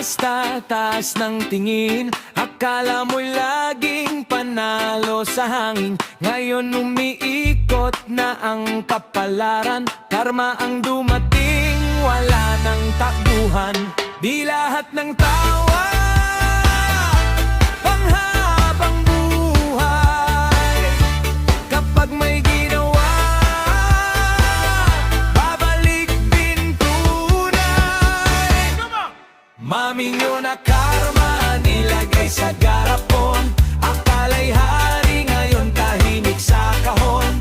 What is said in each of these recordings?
basta taas ng tingin. Akala mo'y laging panalo sa hangin, ngayon umiikot na ang kapalaran. Karma ang dumating, wala nang takbuhan. Di lahat ng tawa panghabang buhay. Kapag may ginawa, babalik din tunay. Maminyo na karma, nilagay sa garapon. Akala'y hari, ngayon tahimik sa kahon.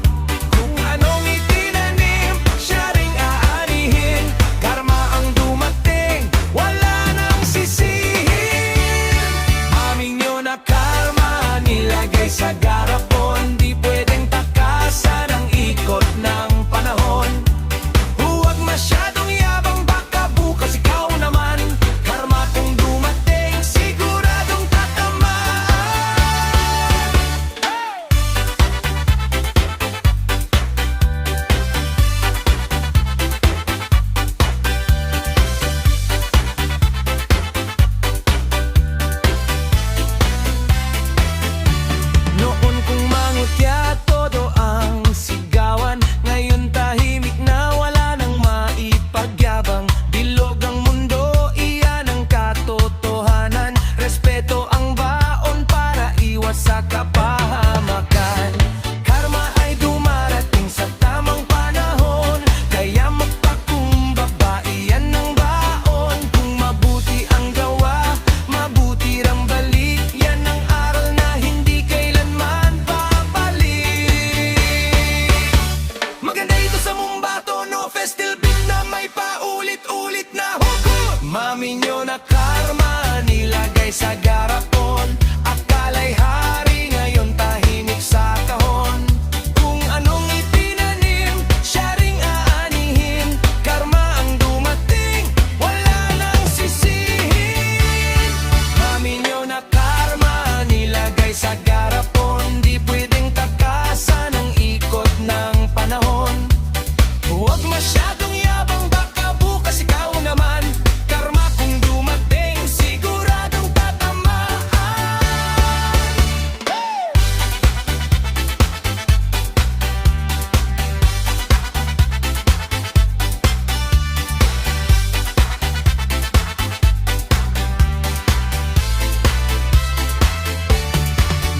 Kung anong itinanim, siya ring aanihin. Karma ang dumating, wala nang sisihin. Maminyo na karma, nilagay sa garapon. Di pwedeng takasan ang ikot ng panahon. Huwag masyadong yabang, baka bukas ikaw naman. Karma kung dumating, siguradong tatamaan. Noon kung mangutya, todo ang sigawan. Ngayon tahimik na, wala nang maipagyabang. Bilog ang mundo, iyan ang katotohanan. Respeto ang baon para iwas sa kapahamakan. Karma ay dumarating sa tamang panahon, kaya magpakumbaba, iyan ang baon. Kung mabuti ang gawa, mabuti rang balik. Yan ang aral na hindi kailanman babalik. Maganda ito sa Mumbato, no festil beat na may paulit-ulit na hugot. Maminyo na karma, nilagay sa garapon. Akala'y hari, ngayon tahimik sa kahon. Kung anong itinanim, siya ring aanihin. Karma ang dumating, wala nang sisihin. Maminyo na karma, nilagay sa garapon. Di pwedeng takasan ang ikot ng panahon. Huwag masyadong yabang, baka bukas ikaw naman. Karma kung dumating, siguradong tatamaan.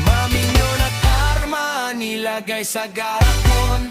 Maminyo na karma, nilagay sa garapon.